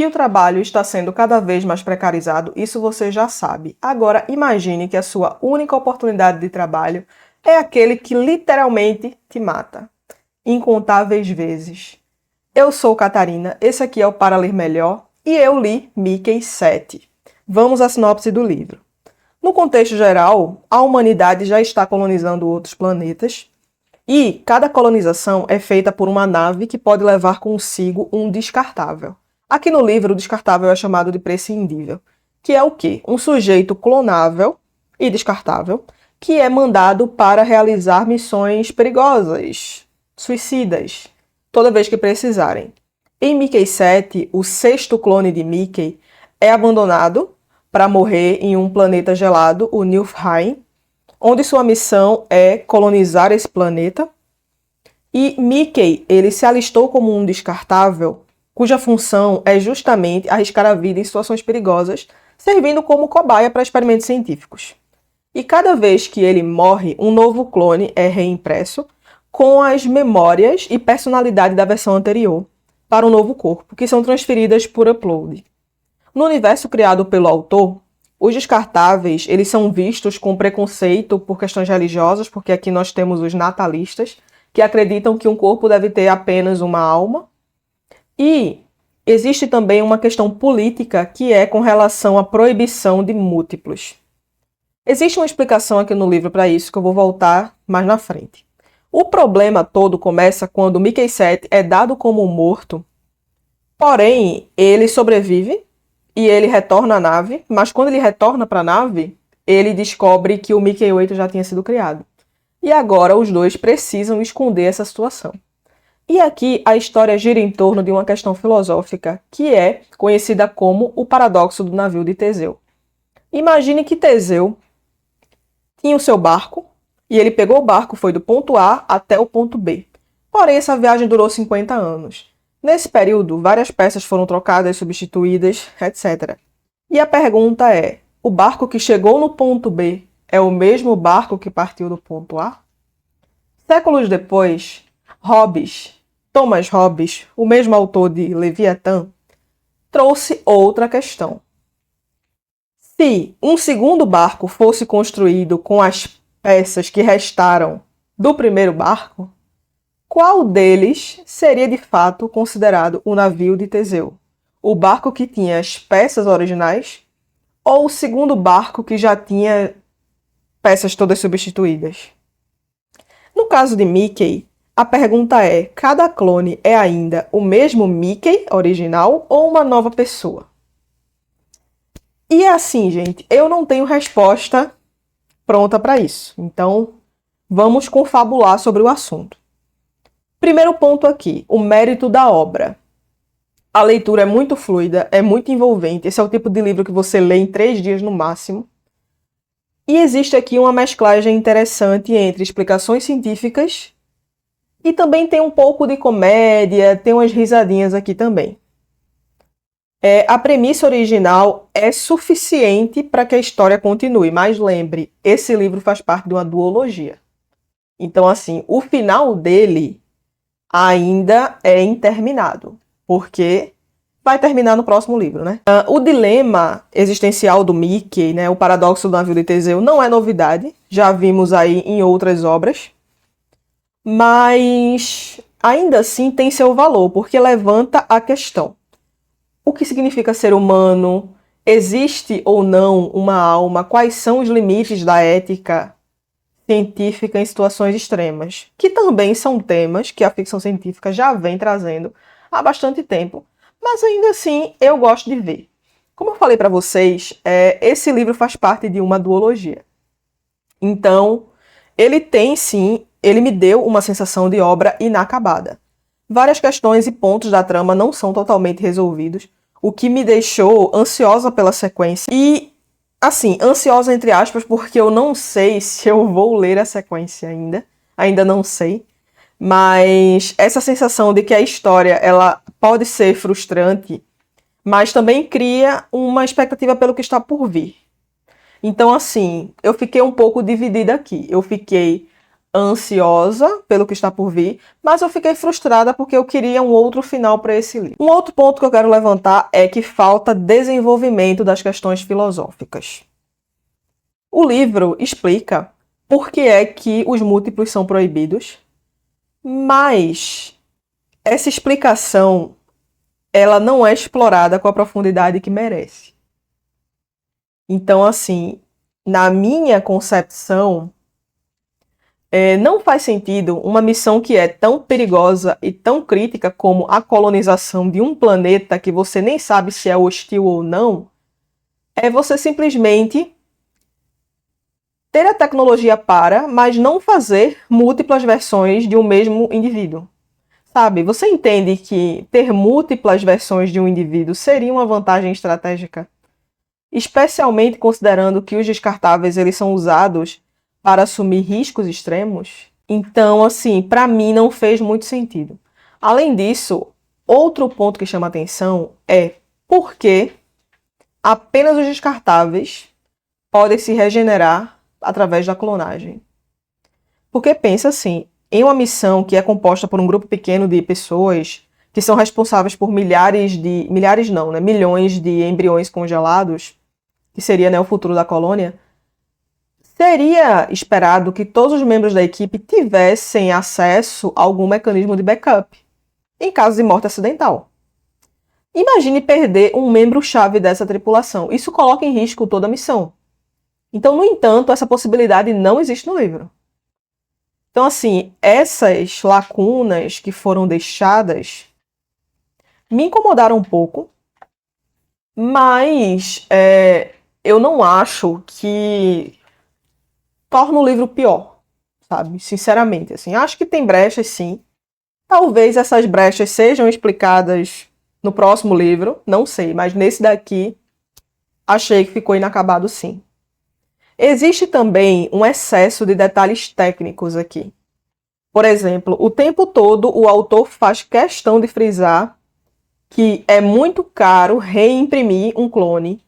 Que o trabalho está sendo cada vez mais precarizado, isso você já sabe. Agora, imagine que a sua única oportunidade de trabalho é aquele que literalmente te mata. Incontáveis vezes. Eu sou Catarina, esse aqui é o Para Ler Melhor e eu li Mickey 7. Vamos à sinopse do livro. No contexto geral, a humanidade já está colonizando outros planetas e cada colonização é feita por uma nave que pode levar consigo um descartável. Aqui no livro, o descartável é chamado de prescindível, que é o quê? Um sujeito clonável e descartável que é mandado para realizar missões perigosas, suicidas, toda vez que precisarem. Em Mickey 7, o sexto clone de Mickey é abandonado para morrer em um planeta gelado, o Niflheim, onde sua missão é colonizar esse planeta. E Mickey, ele se alistou como um descartável, cuja função é justamente arriscar a vida em situações perigosas, servindo como cobaia para experimentos científicos. E cada vez que ele morre, um novo clone é reimpresso com as memórias e personalidade da versão anterior para um novo corpo, que são transferidas por upload. No universo criado pelo autor, os descartáveis eles são vistos com preconceito por questões religiosas, porque aqui nós temos os natalistas, que acreditam que um corpo deve ter apenas uma alma. E existe também uma questão política que é com relação à proibição de múltiplos. Existe uma explicação aqui no livro para isso que eu vou voltar mais na frente. O problema todo começa quando Mickey 7 é dado como morto, porém ele sobrevive e ele retorna à nave, mas quando ele retorna para a nave, ele descobre que o Mickey 8 já tinha sido criado. E agora os dois precisam esconder essa situação. E aqui a história gira em torno de uma questão filosófica que é conhecida como o paradoxo do navio de Teseu. Imagine que Teseu tinha o seu barco e ele pegou o barco, foi do ponto A até o ponto B. Porém, essa viagem durou 50 anos. Nesse período, várias peças foram trocadas, substituídas, etc. E a pergunta é, o barco que chegou no ponto B é o mesmo barco que partiu do ponto A? Séculos depois, Thomas Hobbes, o mesmo autor de Leviatã, trouxe outra questão. Se um segundo barco fosse construído com as peças que restaram do primeiro barco, qual deles seria de fato considerado o navio de Teseu? O barco que tinha as peças originais ou o segundo barco que já tinha peças todas substituídas? No caso de Mickey, a pergunta é, cada clone é ainda o mesmo Mickey original ou uma nova pessoa? E é assim, gente, eu não tenho resposta pronta para isso. Então, vamos confabular sobre o assunto. Primeiro ponto aqui, o mérito da obra. A leitura é muito fluida, é muito envolvente. Esse é o tipo de livro que você lê em 3 dias no máximo. E existe aqui uma mesclagem interessante entre explicações científicas e também tem um pouco de comédia, tem umas risadinhas aqui também. A premissa original é suficiente para que a história continue, mas lembre, esse livro faz parte de uma duologia. Então, assim, o final dele ainda é interminado, porque vai terminar no próximo livro, né? O dilema existencial do Mickey, né, o paradoxo do navio de Teseu, não é novidade, já vimos aí em outras obras, mas ainda assim tem seu valor, porque levanta a questão. O que significa ser humano? Existe ou não uma alma? Quais são os limites da ética científica em situações extremas? Que também são temas que a ficção científica já vem trazendo há bastante tempo, mas ainda assim eu gosto de ver. Como eu falei para vocês, esse livro faz parte de uma duologia. Então, ele me deu uma sensação de obra inacabada. Várias questões e pontos da trama não são totalmente resolvidos, o que me deixou ansiosa pela sequência. E, assim, ansiosa entre aspas, porque eu não sei se eu vou ler a sequência ainda não sei. Mas essa sensação de que a história ela pode ser frustrante, mas também cria uma expectativa pelo que está por vir. Então, assim, eu fiquei um pouco dividida aqui. Eu fiquei ansiosa pelo que está por vir, mas eu fiquei frustrada porque eu queria um outro final para esse livro. Um outro ponto que eu quero levantar é que falta desenvolvimento das questões filosóficas. O livro explica por que é que os múltiplos são proibidos, mas essa explicação ela não é explorada com a profundidade que merece. Então, assim, na minha concepção, não faz sentido uma missão que é tão perigosa e tão crítica como a colonização de um planeta que você nem sabe se é hostil ou não, é você simplesmente ter a tecnologia mas não fazer múltiplas versões de um mesmo indivíduo. Sabe, você entende que ter múltiplas versões de um indivíduo seria uma vantagem estratégica? Especialmente considerando que os descartáveis eles são usados para assumir riscos extremos. Então, assim, para mim não fez muito sentido. Além disso, outro ponto que chama atenção é por que apenas os descartáveis podem se regenerar através da clonagem. Porque pensa assim, em uma missão que é composta por um grupo pequeno de pessoas que são responsáveis por milhões de embriões congelados, que seria, né, o futuro da colônia, seria esperado que todos os membros da equipe tivessem acesso a algum mecanismo de backup, em caso de morte acidental. Imagine perder um membro-chave dessa tripulação. Isso coloca em risco toda a missão. Então, no entanto, essa possibilidade não existe no livro. Então, assim, essas lacunas que foram deixadas me incomodaram um pouco, mas eu não acho que torna o livro pior, sabe? Sinceramente, assim, acho que tem brechas, sim. Talvez essas brechas sejam explicadas no próximo livro, não sei, mas nesse daqui achei que ficou inacabado, sim. Existe também um excesso de detalhes técnicos aqui. Por exemplo, o tempo todo o autor faz questão de frisar que é muito caro reimprimir um clone,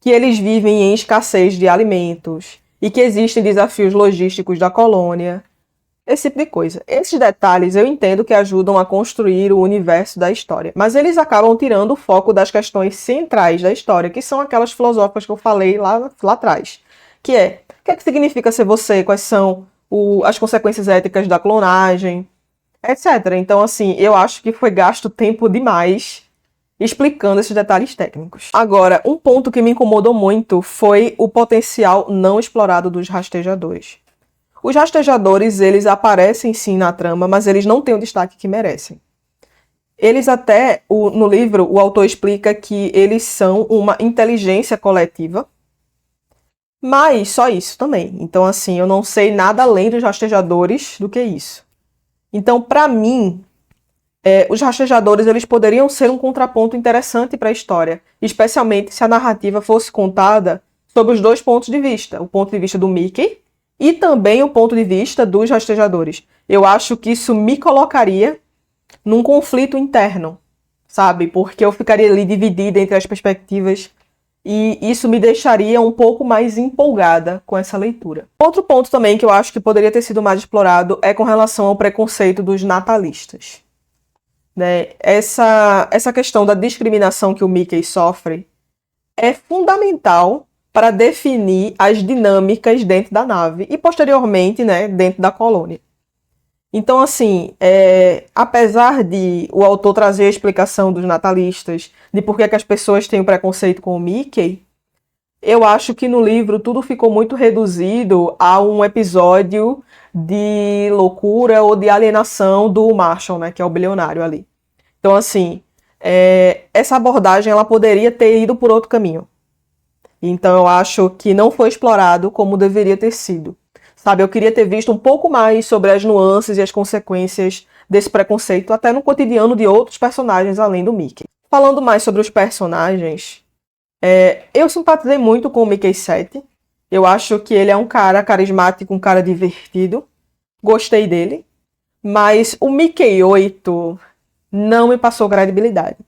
que eles vivem em escassez de alimentos e que existem desafios logísticos da colônia, esse tipo de coisa. Esses detalhes eu entendo que ajudam a construir o universo da história, mas eles acabam tirando o foco das questões centrais da história, que são aquelas filosóficas que eu falei lá atrás. Que é, o que significa ser você? Quais são as consequências éticas da clonagem, etc. Então, assim, eu acho que foi gasto tempo demais explicando esses detalhes técnicos. Agora, um ponto que me incomodou muito foi o potencial não explorado dos rastejadores. Os rastejadores, eles aparecem sim na trama, mas eles não têm o destaque que merecem. Eles até, no livro, o autor explica que eles são uma inteligência coletiva, mas só isso também. Então, assim, eu não sei nada além dos rastejadores do que isso. Então, para mim, os rastejadores eles poderiam ser um contraponto interessante para a história, especialmente se a narrativa fosse contada sob os dois pontos de vista, o ponto de vista do Mickey e também o ponto de vista dos rastejadores. Eu acho que isso me colocaria num conflito interno, sabe? Porque eu ficaria ali dividida entre as perspectivas e isso me deixaria um pouco mais empolgada com essa leitura. Outro ponto também que eu acho que poderia ter sido mais explorado é com relação ao preconceito dos natalistas. Né? Essa questão da discriminação que o Mickey sofre é fundamental para definir as dinâmicas dentro da nave e, posteriormente, né, dentro da colônia. Então, assim, apesar de o autor trazer a explicação dos natalistas, de por que as pessoas têm um preconceito com o Mickey, eu acho que no livro tudo ficou muito reduzido a um episódio de loucura ou de alienação do Marshall, né, que é o bilionário ali. Então, assim, essa abordagem ela poderia ter ido por outro caminho. Então, eu acho que não foi explorado como deveria ter sido. Sabe, eu queria ter visto um pouco mais sobre as nuances e as consequências desse preconceito, até no cotidiano de outros personagens além do Mickey. Falando mais sobre os personagens, eu simpatizei muito com o Mickey 7. Eu acho que ele é um cara carismático, um cara divertido. Gostei dele. Mas o Mickey 8 não me passou credibilidade.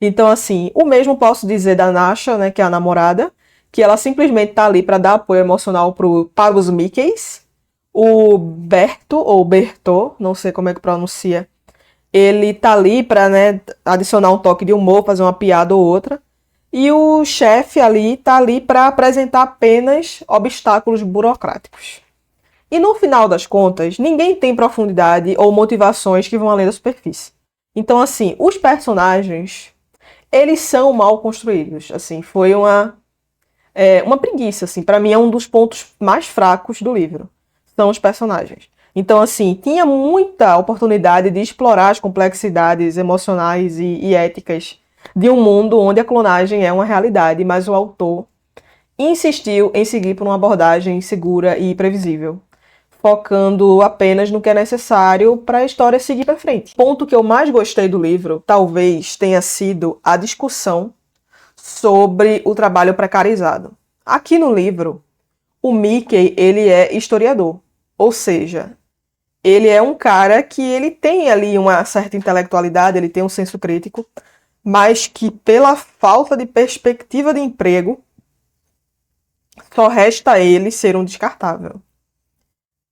Então, assim, o mesmo posso dizer da Nasha, né, que é a namorada, que ela simplesmente tá ali para dar apoio emocional para os Mickeys, O Berto, ou Bertô, não sei como é que pronuncia, ele tá ali pra, né, adicionar um toque de humor, fazer uma piada ou outra. E o chefe ali tá ali para apresentar apenas obstáculos burocráticos. E no final das contas, ninguém tem profundidade ou motivações que vão além da superfície. Então, assim, os personagens, eles são mal construídos. Assim, foi uma preguiça, assim. Para mim é um dos pontos mais fracos do livro. São os personagens. Então, assim, tinha muita oportunidade de explorar as complexidades emocionais e éticas de um mundo onde a clonagem é uma realidade, mas o autor insistiu em seguir por uma abordagem segura e previsível, focando apenas no que é necessário para a história seguir para frente. O ponto que eu mais gostei do livro talvez tenha sido a discussão sobre o trabalho precarizado. Aqui no livro, o Mickey, ele é historiador, ou seja, ele é um cara que ele tem ali uma certa intelectualidade, ele tem um senso crítico, mas que pela falta de perspectiva de emprego, só resta a ele ser um descartável.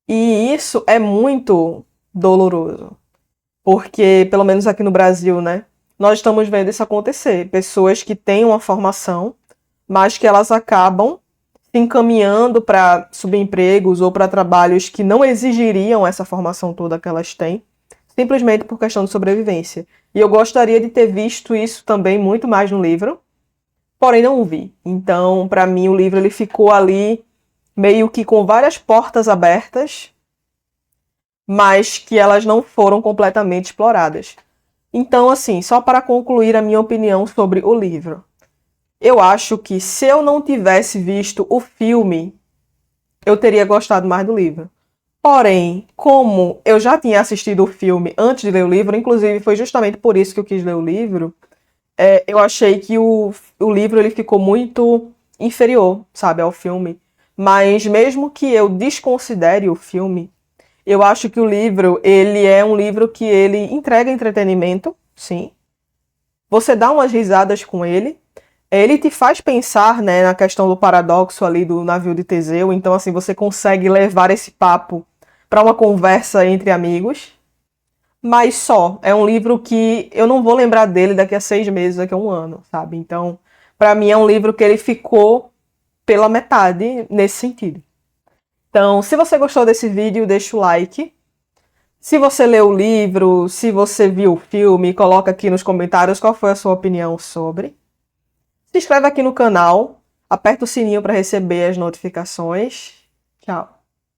E isso é muito doloroso, porque pelo menos aqui no Brasil, né, nós estamos vendo isso acontecer, pessoas que têm uma formação, mas que elas acabam se encaminhando para subempregos ou para trabalhos que não exigiriam essa formação toda que elas têm, simplesmente por questão de sobrevivência. E eu gostaria de ter visto isso também muito mais no livro, porém não o vi. Então, para mim, o livro ele ficou ali meio que com várias portas abertas, mas que elas não foram completamente exploradas. Então, assim, só para concluir a minha opinião sobre o livro. Eu acho que se eu não tivesse visto o filme, eu teria gostado mais do livro. Porém, como eu já tinha assistido o filme antes de ler o livro, inclusive foi justamente por isso que eu quis ler o livro, eu achei que o livro ele ficou muito inferior, sabe, ao filme. Mas mesmo que eu desconsidere o filme, eu acho que o livro, ele é um livro que ele entrega entretenimento, sim. Você dá umas risadas com ele. Ele te faz pensar, né, na questão do paradoxo ali do navio de Teseu. Então, assim, você consegue levar esse papo para uma conversa entre amigos. Mas só, é um livro que eu não vou lembrar dele daqui a 6 meses, daqui a um ano, sabe? Então, para mim é um livro que ele ficou pela metade nesse sentido. Então, se você gostou desse vídeo, deixa o like. Se você leu o livro, se você viu o filme, coloca aqui nos comentários qual foi a sua opinião sobre. Se inscreve aqui no canal, aperta o sininho para receber as notificações. Tchau!